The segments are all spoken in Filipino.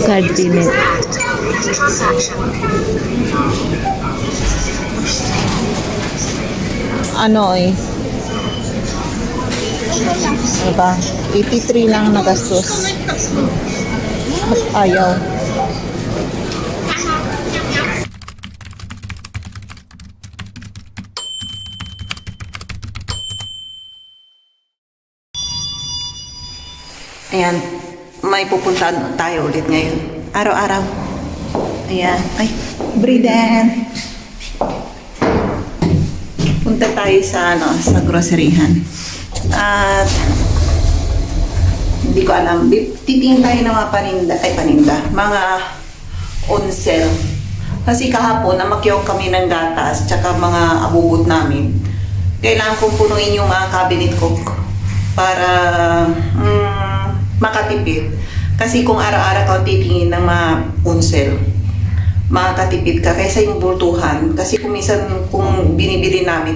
Cabinet. Ano eh? Diba? 83 lang nagastos. Ba't ayaw? Ayan, may pupuntahan tayo ulit ngayon. Araw-araw. Ayan. Ay, Briden. Punta tayo sa, sa groceryhan. At, hindi ko alam. Titingin tayo ng mga paninda. Mga on sale. Kasi kahapon, namakyaw kami ng gatas, tsaka mga abubot namin. Kailangan kong punuin yung mga cabinet ko para makatipid. Kasi kung araw-araw ka titingin ng mga on sale, makakatipid ka kaysa yung bultuhan. Kasi kung minsan kung binibili namin,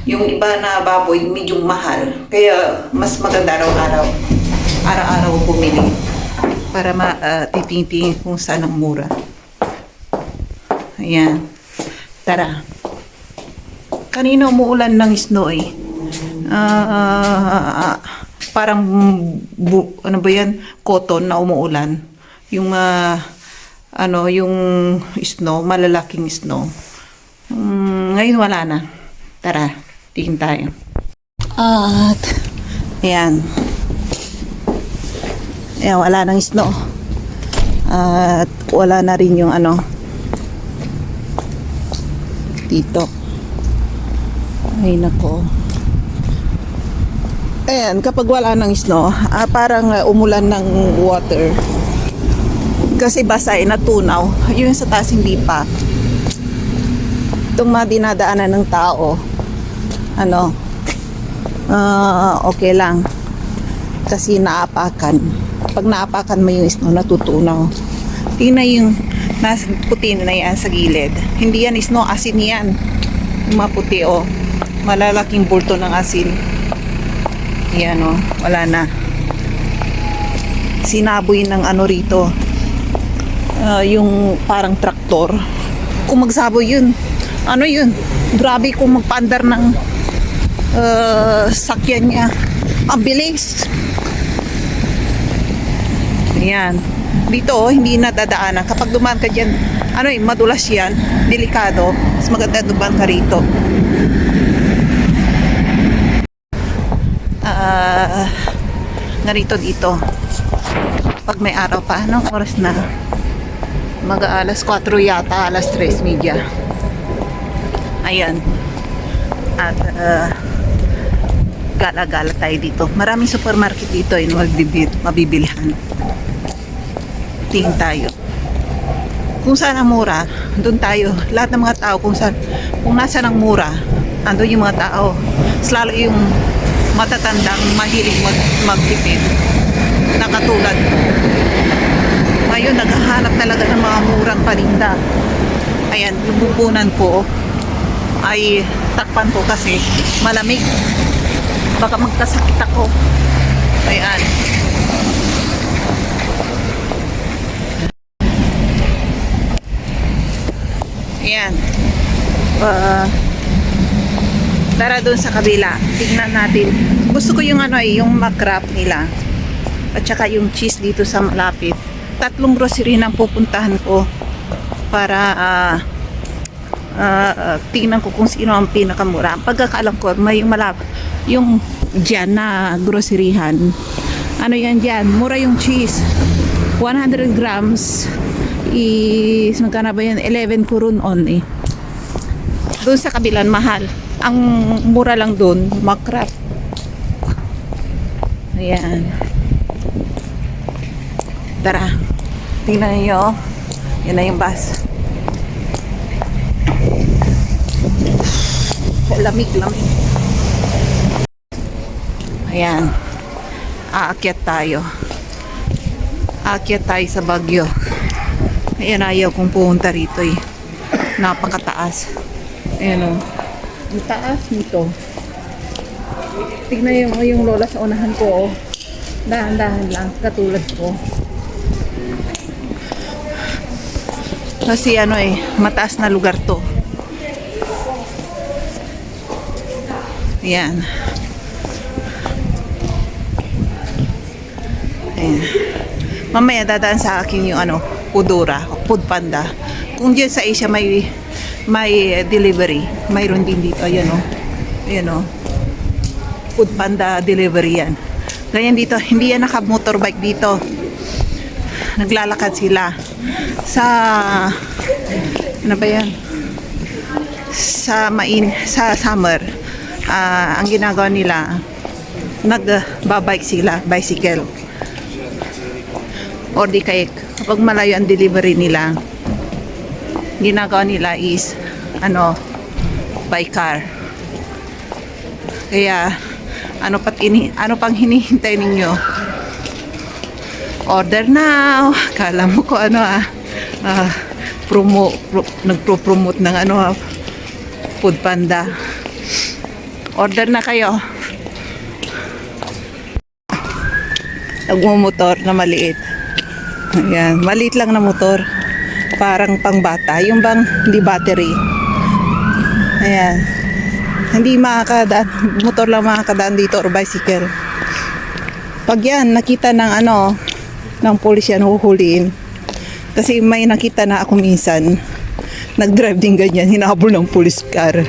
yung iba na baboy medyo mahal. Kaya mas maganda araw-araw bumili para titingin kung saan ang mura. Ayan. Tara. Kanina umuulan ng snow eh. Parang ano ba yan? Cotton na umuulan. Yung yung snow, malalaking snow. Ngayon wala na. Tara, tingin tayo. At ayan. Ayan, wala nang snow. At wala na rin yung dito. Ay nako. Ayan, kapag wala ng snow, parang umulan ng water. Kasi basa natunaw. Yung sa taas hindi pa. Itong mga dinadaanan ng tao, okay lang. Kasi naapakan. Pag naapakan mo yung snow, natutunaw. Tingnan yung nasa puti na yan sa gilid. Hindi yan snow, asin yan. Yung mga puti, malalaking bulto ng asin. Yan wala na. Sinaboy ng rito. Yung parang traktor. Kung magsaboy yun, yun? Grabe kung magpaandar ng sakyan niya. Ang bilis. Yan. Dito, hindi na dadaanan. Kapag dumaan ka dyan, madulas yan. Delikado. Mas maganda dumaan ka rito. Narito dito pag may araw pa, anong oras na? Mag-alas 4 yata, alas 3:30. Ayan. At gala-gala tayo dito. Maraming supermarket dito yung mabibilihan. Tingin tayo kung saan ang mura, doon tayo. Lahat ng mga tao kung nasa ng mura, andun yung mga tao. Lalo yung matatandang mahilig magtipid na katulad ko. Ngayon naghahanap talaga ng mga murang paninda. Ayan, yung bubunan ko ay takpan ko kasi malamig, baka magkasakit ako. Ayan. Ayan. Tara doon sa kabila. Tignan natin. Gusto ko yung yung makrap nila. At saka yung cheese dito sa malapit. 3 grocery nang pupuntahan ko para tingnan ko kung sino ang pinakamura. Pagkakaalam ko, may yung dyan na groceryhan. Yan dyan? Mura yung cheese. 100 grams is magkano ba yan? 11 kurun only. Doon sa kabilang mahal. Ang mura lang doon, makrap. Ayan. Tara. Tingnan niyo. Yan na yung bus. Lamig. Ayan. Aakyat tayo. Aakyat tayo sa Baguio. Ayan, ayaw kong pumunta rito eh. Napakataas. Ayan ang taas nito. Tignan yung lola sa unahan ko. Dahan-dahan lang. Katulad ko. Kasi ano mataas na lugar to. Ayan. Ayan. Mamaya dadaan sa akin yung Foodora, Food Panda. Kung dyan sa Asia may delivery, mayroon din dito. Ayan Ayan Food Panda delivery yan. Ganyan dito, hindi yan naka-motorbike dito. Naglalakad sila. Ano ba yan? Sa summer, ang ginagawa nila, nagbabike sila, bicycle. Or di kaya, kapag malayo ang delivery nila, ginagawa nila is, by car. Kaya, ano pang hinihintay ninyo? Order now. Kala mo ko nagpro-promote ng Food Panda. Order na kayo. Nagmumotor na maliit. Ayan, maliit lang na motor. Parang pangbata. Yung bang hindi battery. Ayan. Hindi makakadaan, motor lang makakadaan dito or bicycle. Pag yan, nakita ng ng pulis yan, huhuliin. Kasi may nakita na ako minsan, nag-drive din ganyan, hinabol ng police car.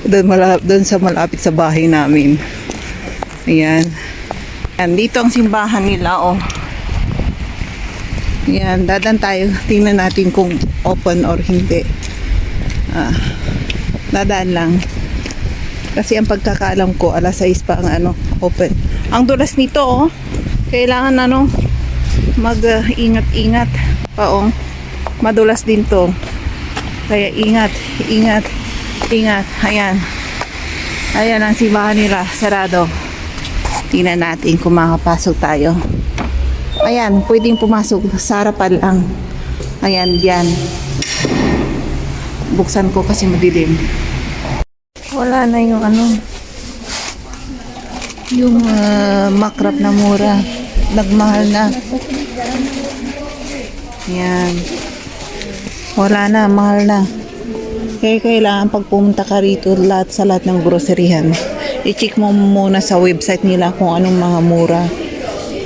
Doon sa malapit sa bahay namin. Ayan. Ayan, dito ang simbahan nila, Ayan, dadan tayo. Tingnan natin kung open or hindi. Dadaan lang. Kasi ang pagkakaalam ko, alas 6 pa ang open. Ang dulas nito, kailangan mag-ingat-ingat pa, madulas din to. Kaya ingat. Ayan. Ayan ang simbahan nila, sarado. Tingnan natin kung makapasok tayo. Ayan, pwedeng pumasok sa harapan lang. Ayan, diyan. Buksan ko kasi madilim. Wala na yung yung makrap na mura. Nagmahal na. Yan. Wala na, mahal na. Kaya kailangan pag pumunta ka rito sa lahat ng groceryhan, i-check mo muna sa website nila kung anong mga mura.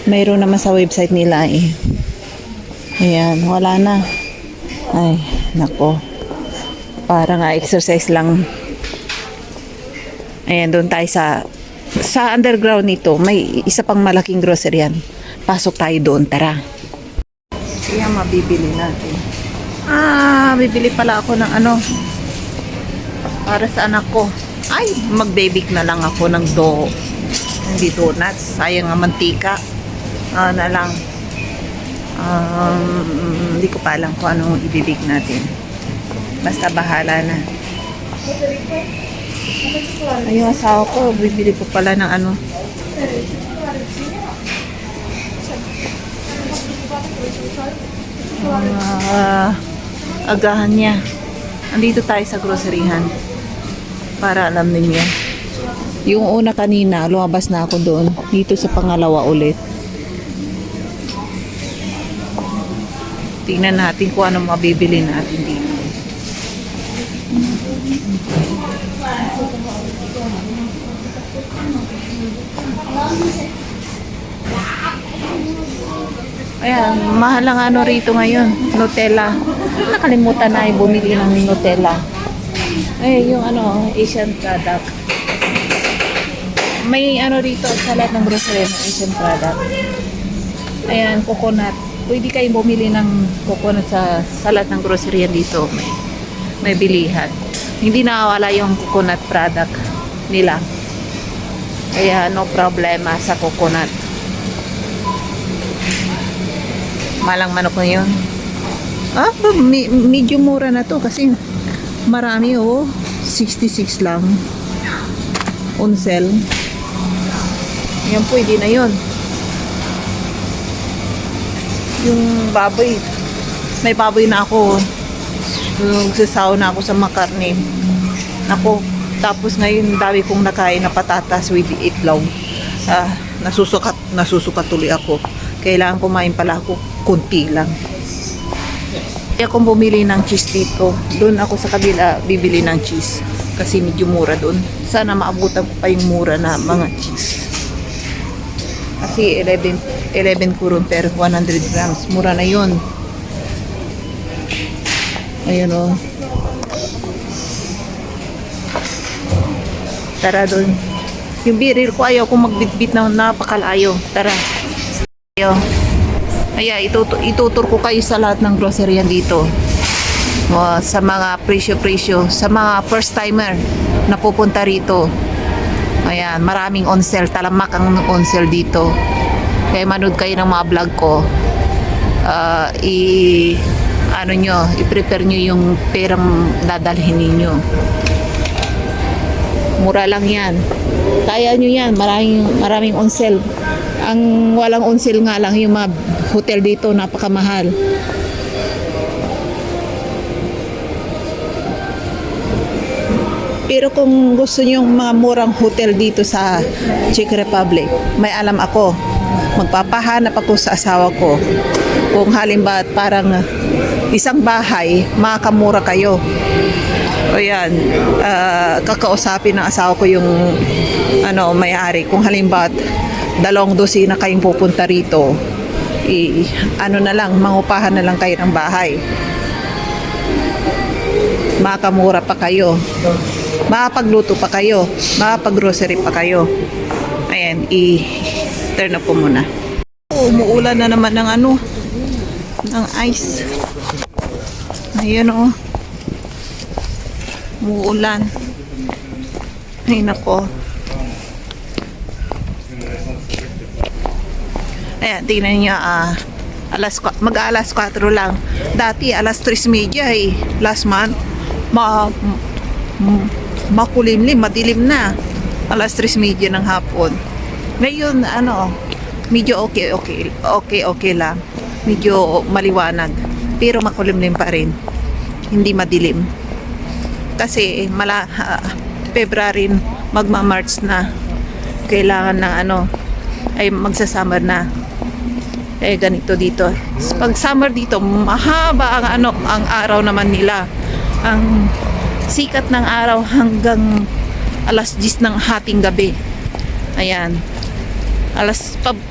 Mayroon naman sa website nila Ayan, wala na. Ay, nako. Parang exercise lang. Ayan, doon tayo sa underground nito. May isa pang malaking grocery yan. Pasok tayo doon, tara. Kaya mabibili natin. Bibili pala ako ng para sa anak ko. Ay, mag-bake na lang ako ng hindi donuts. Sayang ang mantika. Na lang. Hindi ko pa alam kung anong i-bake natin. Basta bahala na. Yung asawa ko, bibili ko pala ng agahan niya. Andito tayo sa groceryhan para alam ninyo. Yung una kanina, lumabas na ako doon. Dito sa pangalawa ulit. Tingnan natin kung ano mabibili natin dito. Ayan, mahal ang rito ngayon. Nutella. Nakalimutan na bumili ng Nutella. Ay, yung Asian product. May rito sa lahat ng grocery ng Asian product. Ayan, coconut. Pwede kayong bumili ng coconut sa lahat ng grocery dito. May bilihan. Hindi nakawala yung coconut product nila. Kaya no problema sa coconut. Malang manok na yun. Medyo mura na to kasi marami 66 lang. On sale. Yan, pwede na yun. Yung baboy, may baboy na ako. Nagsasaw na ako sa makarne. Nako, tapos ngayon dami kong nakain na patatas with itlog. Nasusukat tuloy ako. Kailangan kumain pala ako kunti lang. Kaya kung bumili ng cheese dito, doon ako sa kabila bibili ng cheese. Kasi medyo mura doon. Sana maabutan ko pa yung mura na mga cheese. Kasi 11 kurong per 100 grams. Mura na yun. Ayun o. Tara doon. Yung biril ko ayaw kong magbitbit na napakalayo. Tara. Ayaw. Kaya itutur ko kayo sa lahat ng grocery dito. Sa mga presyo-presyo, sa mga first timer na pupunta rito. Ayan, maraming on sale, talamak ang on sale dito. Kaya manood kayo ng mga vlog ko. I-prepare nyo yung perang dadalhin ninyo. Mura lang yan. Kaya nyo yan, maraming on sale. Ang walang on sale nga lang yung mga hotel dito, napakamahal. Pero kung gusto nyo mga murang hotel dito sa Czech Republic, may alam ako. Magpapahanap ako sa asawa ko. Kung halimbawa parang isang bahay, makakamura kayo. O yan, kakausapin ng asawa ko yung may-ari. Kung halimbawa 2 dosina kayong pupunta rito, mangupahan na lang kayo ng bahay. Makakamura pa kayo. Makapagluto pa kayo. Makapag-grocery pa kayo. Ayan, i-turn up ko muna. Umuulan na naman ng ng ice. Ayan o. Umuulan. Ay nako. Ayan, tingnan nyo, mag-alas 4 lang. Dati, alas 3:30 eh. Last month, makulimlim, madilim na. Alas 3:30 ng hapon. Ngayon, medyo okay lang. Medyo maliwanag. Pero makulimlim pa rin. Hindi madilim. Kasi, February, magma-March na. Kailangan ng ay magsasummer na. Ganito dito. Pag summer dito, mahaba ang araw naman nila. Ang sikat ng araw hanggang alas 10 ng hating gabi. Ayan.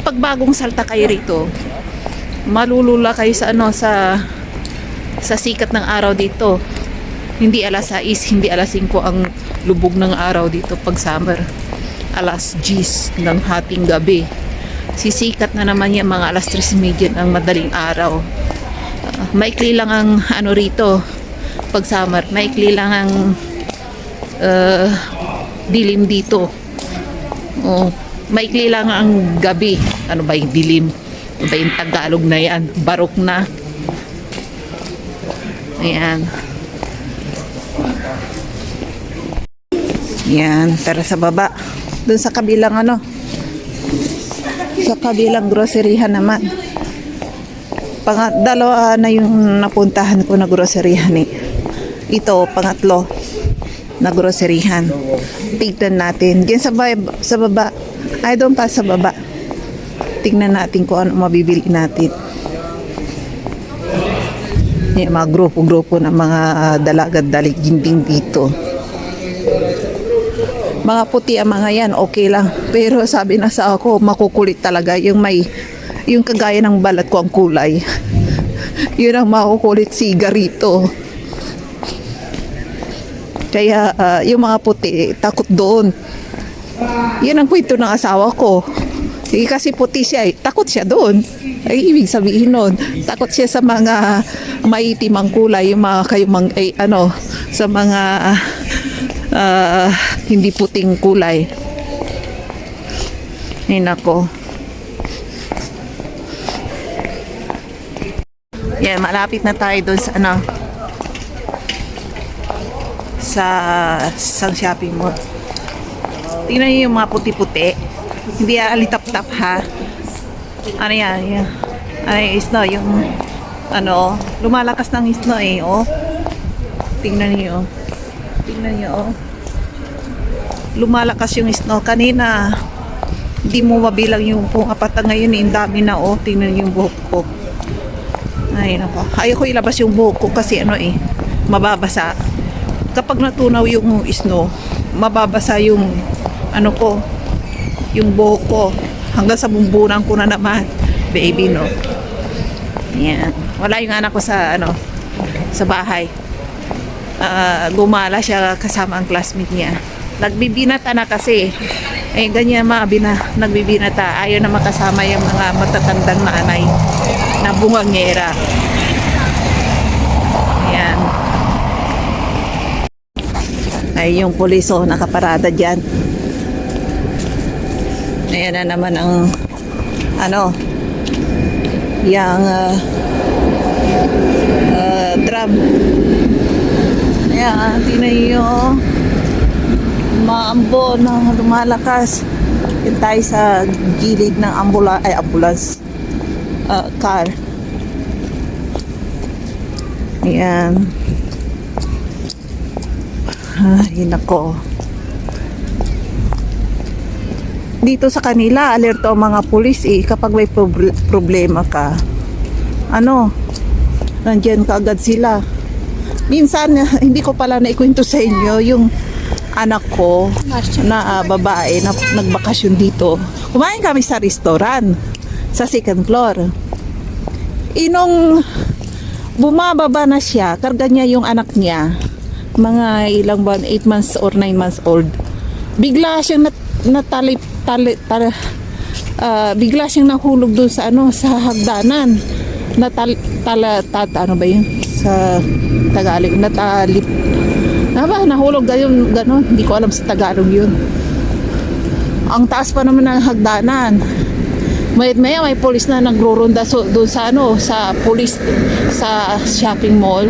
Pag bagong salta kayo rito, malulula kayo sa sikat ng araw dito. Hindi alas 6, hindi alas 5 ang lubog ng araw dito pag summer. Alas 10 ng hating gabi. Sisikat na naman yan mga alas 3:30 ng madaling araw. Maikli lang ang rito pag summer. Maikli lang ang dilim dito. Maikli lang ang gabi. Ano ba yung dilim? Ano ba yung Tagalog na yan? Barok na. Ayan. Yan, tara sa baba. Doon sa kabilang sa kabilang groceryhan naman. Dalawa na yung napuntahan ko na groceryhan eh. Ito, pangatlo na groceryhan. Tignan natin. Diyan sa baba. Ay, doon pa sa baba. Tignan natin kung ano mabibili natin. Yung mga grupo-grupo ng mga dalagad daliginding dito. Mga puti ang mga yan, okay lang. Pero sabi na sa ako, makukulit talaga. Yung kagaya ng balat ko ang kulay. Yun ang makukulit sigarito. Kaya yung mga puti, takot doon. Yun ang kwento ng asawa ko. Kasi puti siya, takot siya doon. Ay, ibig sabihin nun, takot siya sa mga maitim ang kulay, yung mga sa mga hindi puting kulay. Ay nako. Yan, malapit na tayo doon sa shopping mall. Tingnan niyo yung mga puti-puti. Hindi alitap-tap ha. Ano yan? Ay, snow. Yung lumalakas ng snow eh. Oh. Tingnan niyo. Lumalakas yung snow. Kanina, hindi mo mabilang yung kung apat ngayon eh. Ang dami na oh. Tingnan niyo yung buhok ko. Ay, nako. Ayoko ilabas yung buhok ko kasi ano eh, mababasa. Kapag natunaw yung snow, mababasa yung ano ko, yung buhok ko. Hanggang sa bumbunan ko na naman. Baby, no? Yan. Wala yung anak ko sa, ano, sa bahay. Gumala siya kasama ang classmate niya. Nagbibinata na kasi. Eh, ganyan nagbibinata. Ayaw na makasama yung mga matatandang nanay na bungangera. Ayan. Ay, yung pulis, oh, nakaparada dyan. Ayan na naman ang ano yung drum. Ayan, tingnan nyo maambo na lumalakas. Yan tayo sa gilid ng ambulance car. Ayan. Ay, nako. Dito sa kanila, alerto ang mga pulis eh. Kapag may problema ka, ano, nandyan ka agad sila. Minsan, hindi ko pala naikwento sa inyo yung anak ko na babae na nagbakasyon dito. Kumain kami sa restaurant sa second floor. Inong bumababa na siya, karga niya yung anak niya, mga ilang buwan, 8 months or 9 months old. Bigla siyang bigla siyang nahulog doon sa ano, sa hagdanan. Ano ba yun sa Tagalog? Nahulog gayon, gano'n. Hindi ko alam sa Tagalog yun. Ang taas pa naman ng hagdanan. Maya may police na nagro-ronda doon sa ano, sa police sa shopping mall.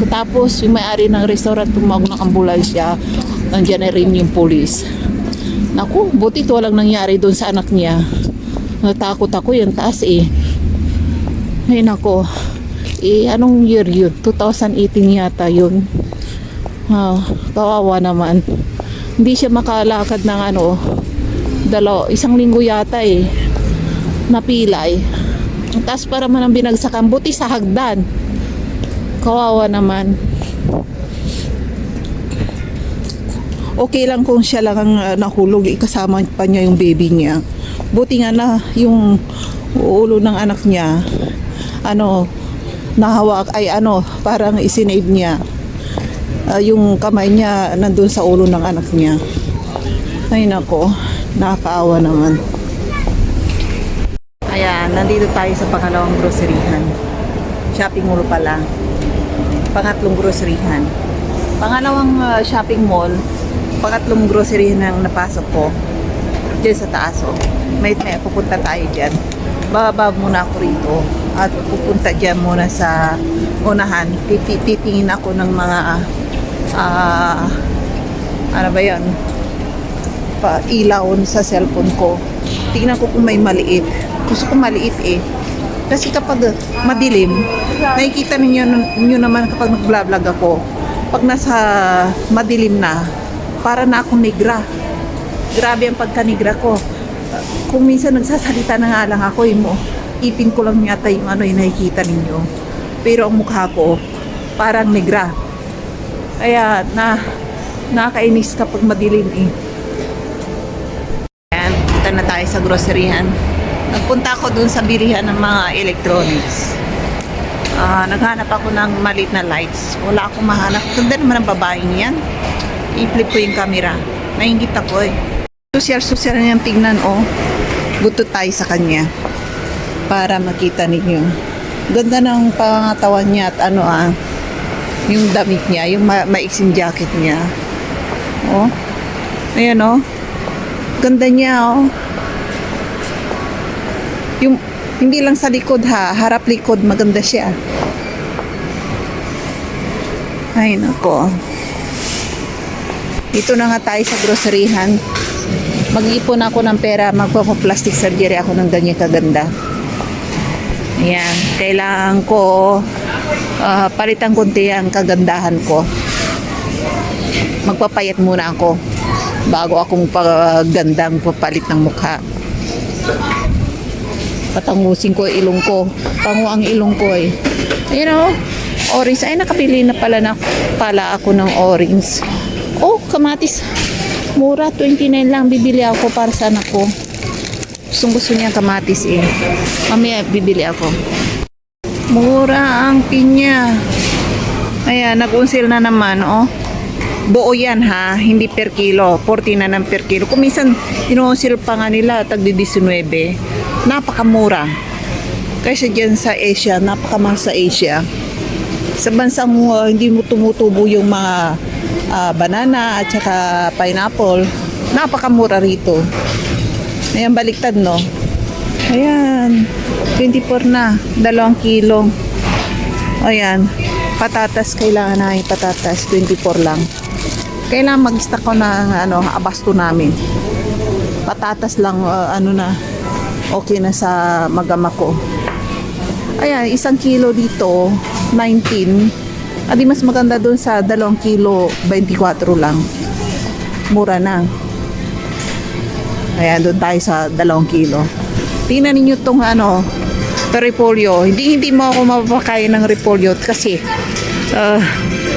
Tapos yung may-ari ng restaurant tumawag ng ambulansya. Nandiyan na rin yung police. Naku, buti ito walang nangyari doon sa anak niya. Natakot ako, yung taas eh. Ay nako. Anong year yun? 2018 yata yun. Kawawa naman. Hindi siya makalakad ng ano, isang linggo yata eh. Napilay. Ang taas para man ang binagsakan. Buti sa hagdan. Kawawa naman. Okay lang kung siya lang ang nahulog, kasama pa niya yung baby niya. Buti nga na yung ulo ng anak niya, ano, nahawak, ay ano, parang isinave niya. Yung kamay niya nandun sa ulo ng anak niya. Ay nako, nakakaawa naman. Ayan, nandito tayo sa pangalawang groceryhan. Shopping mall pala. Pangatlong groceryhan. Pangalawang shopping mall. Pangatlong grocery nang napasok ko dyan sa taas. May pupunta tayo dyan. Bababa muna ako rito at pupunta dyan muna sa unahan. Titingin ako ng mga ano ba yan, ilaw sa cellphone ko. Tingnan ko kung may maliit. Gusto ko maliit eh, kasi kapag madilim, nakikita ninyo naman kapag nag-vlog ako, pag nasa madilim na, para na akong negra. Grabe ang pagka-negra ko. Kung minsan nagsasalita na nga lang ako, ipin ko lang yata yung ano yung nakikita ninyo. Pero ang mukha ko, parang negra. Kaya nakakainis kapag madilim eh. Ayan, punta na tayo sa groceryhan. Nagpunta ako dun sa bilihan ng mga electronics. Naghanap ako ng maliit na lights. Wala akong mahanap. Ganda naman ang babaeng yan. I-flip ko yung camera. Nainggit ako eh. Sosyal na niyang tingnan oh. Buto tayo sa kanya. Para makita ninyo. Ganda ng pangatawan niya at ano yung damit niya, yung maiksing jacket niya. Oh. Ayan oh. Ganda niya oh. Yung hindi lang sa likod harap likod maganda siya. Ay nako. Dito na nga tayo sa groceryhan. Mag-ipon ako ng pera, magpapa-plastic surgery ako ng ganyan kaganda. Ayan, kailangan ko palitan konti ang kagandahan ko. Magpapayat muna ako bago akong paggandang papalit ng mukha. Patangusin ko ilong ko. Pango ang ilong ko eh. You know, orange. Ay, nakapili na pala ako ng orange. Oh, kamatis. Mura, 29 lang. Bibili ako para sa anak ko. Gusto niya kamatis eh. Mamaya bibili ako. Mura ang pinya. Ayan, nag-unsil na naman, oh. Buo yan ha, hindi per kilo. 40 na ng per kilo. Kung minsan, inuunsil pa nga nila, tagdi 19. Napakamura. Kaysa dyan sa Asia, napakamahal sa Asia. Sa bansang hindi mo tumutubo yung mga banana at saka pineapple, napakamura rito. Ayan, baliktad, no? Ayan, 24 na, 2 kilo. Ayan, patatas, kailangan na yung patatas, 24 lang. Kailangan mag-stock ko ng abasto namin. Patatas lang, okay na sa magama ko. Ayan, 1 kilo dito, 19. Adi mas maganda doon sa 2 kilo, 24 lang. Mura na. Ayan, doon tayo sa 2 kilo. Tingnan ninyo itong repolyo. Hindi mo ako mapapakain ng repolyo kasi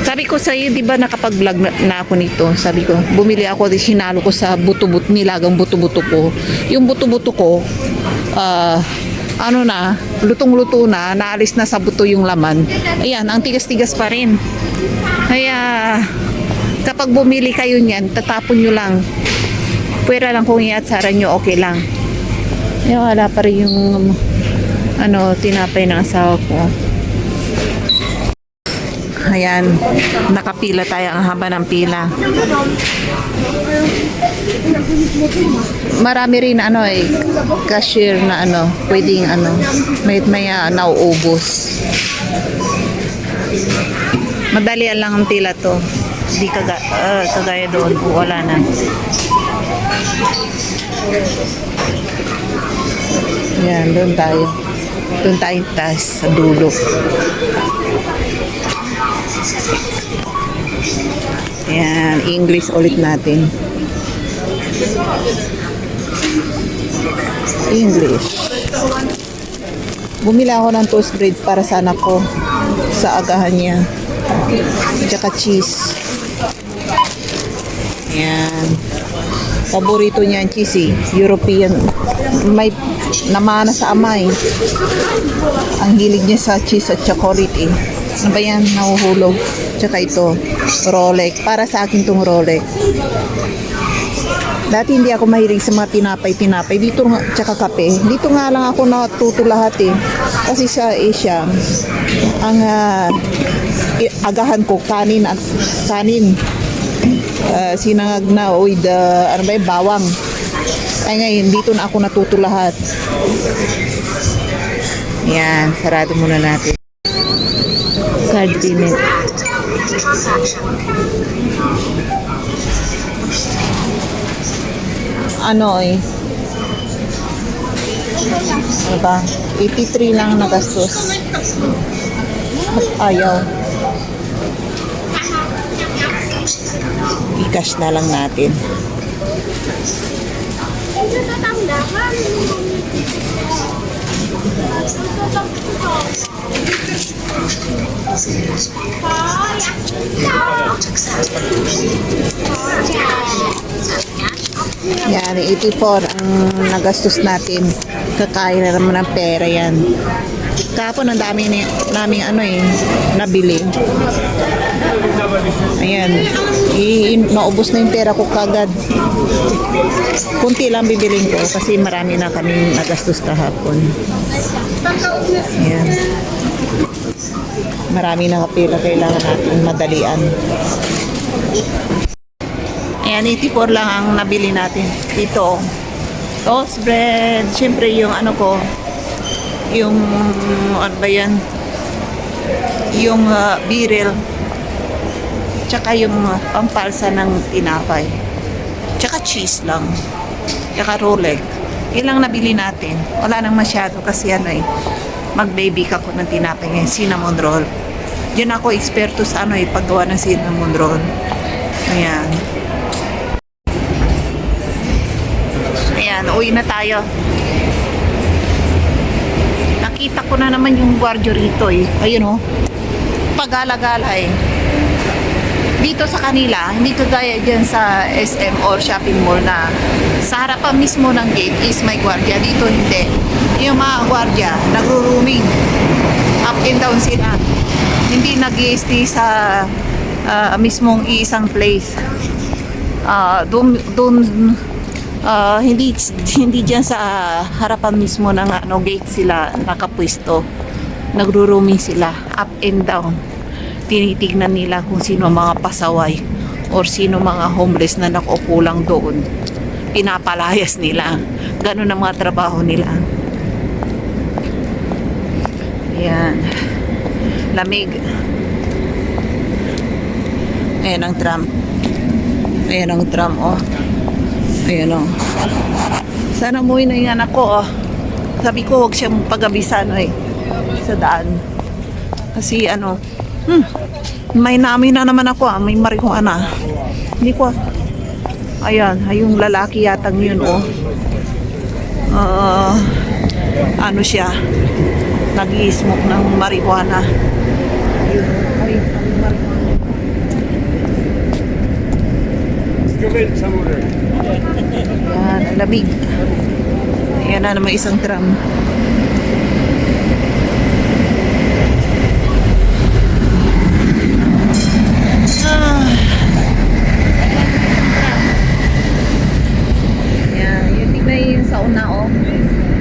sabi ko sa iyo, di ba nakapag-vlog na ako nito. Sabi ko, bumili ako, sinalo ko sa buto-buto, nilagang buto-buto ko. Yung buto-buto ko, lutong-luto na, naalis na sa buto yung laman. Ayan, ang tigas-tigas pa rin. Kaya, kapag bumili kayo niyan, tatapon nyo lang. Pwera lang kung iatsaran nyo, okay lang. Ayan, wala pa rin yung tinapay ng asawa ko. Ayan, nakapila tayo, ang haba ng pila. Marami rin cashier na pwedeng may nauubos. Madalian lang ang pila to. Hindi kagaya doon, wala na. Ayan, doon tayo. Doon tayo taas sa dulo. Ayan, English ulit natin. English. Bumili ako ng toast bread para sa anak ko sa agahan niya. Tsaka cheese. Ayan. Paborito niya ang cheese eh. European. May namana sa amay. Ang hilig niya sa cheese at chocolate eh. Ano ba yan? Nahuhulog. Tsaka ito, Rolex. Para sa akin tong Rolex. Dati hindi ako mahilig sa mga tinapay. Dito nga, tsaka kape. Dito nga lang ako natuto lahat eh. Kasi sa Asia, ang agahan ko, kanin. Sinangag na with bawang. Ay ngayon, dito na ako natuto lahat. Yan, sarado muna natin. Card payment. Ano ba? 83 lang nagastos. Ayaw. I-cash na lang natin. Yan, 84 ang nagastos natin. Kakain na naman ng pera yan. Kapon ang dami naming nabili. Ayan, maubos na yung pera ko kagad. Kunti lang bibiling ko kasi marami na kaming nagastos kahapon. Ayan. Marami na kapila, kailangan natin madalian. Ayan, 84 lang ang nabili natin. Ito, toast bread. Siyempre yung yung yung biril. Tsaka yung pampalsa ng tinapay. Tsaka cheese lang. Tsaka Rolex. Ilang nabili natin. Wala nang masyado kasi mag-baby ka ko ng tinapay ngayon. Cinnamon roll. Diyan ako eksperto sa paggawa ng cinnamon roll. Ayan. Ayan, uwi na tayo. nakita ko na naman yung gwardiyo rito eh. Ayun oh. Pagala-gala eh. Dito sa kanila, hindi kagaya dyan sa SM or shopping mall na sa harapan mismo ng gate is may gwardiya. Dito hindi. Yung mga gwardiya, nagro-roaming. Up and down sila. Hindi nag-i-stay sa mismong isang place. Hindi dyan sa harapan mismo ng gate sila nakapwesto. Nagro-roaming sila up and down. Tinitignan nila kung sino mga pasaway or sino mga homeless na nakaupo lang doon. Pinapalayas nila. Ganun ang mga trabaho nila. Ayan. Lamig. Ayan ang tram. Ayan ang tram, oh. Ayan, oh. Sana umuwi na yung anak ko, oh. Sabi ko, huwag siyang pag-abisan, eh. Sa daan. Kasi, may namin na naman ako, may marihuana. Hindi ko, ayan, yung lalaki yatang yun, oh. Siya, nag-i-smoke ng marihuana. Ayun, ay, marihuana. Ayan, ang lamig. Ayan na naman isang tram.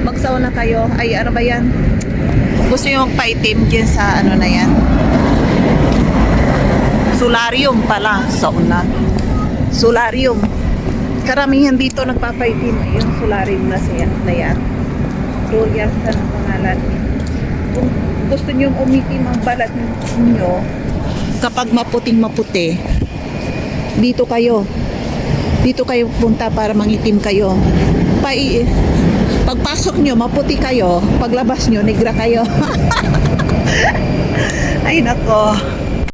Magsauna kayo. Ay, ano ba yan? Gusto nyo magpa-itim dyan sa na yan? Solarium pala. Sauna. Solarium. Karamihan dito nagpapaitim. Yung solarium na yan. Royal sa pangalan. Kung gusto nyo umitim ang balat nyo, kapag maputing maputi, dito kayo punta para mangitim kayo. Pagpasok nyo, maputi kayo. Paglabas nyo, negra kayo. Ay nako.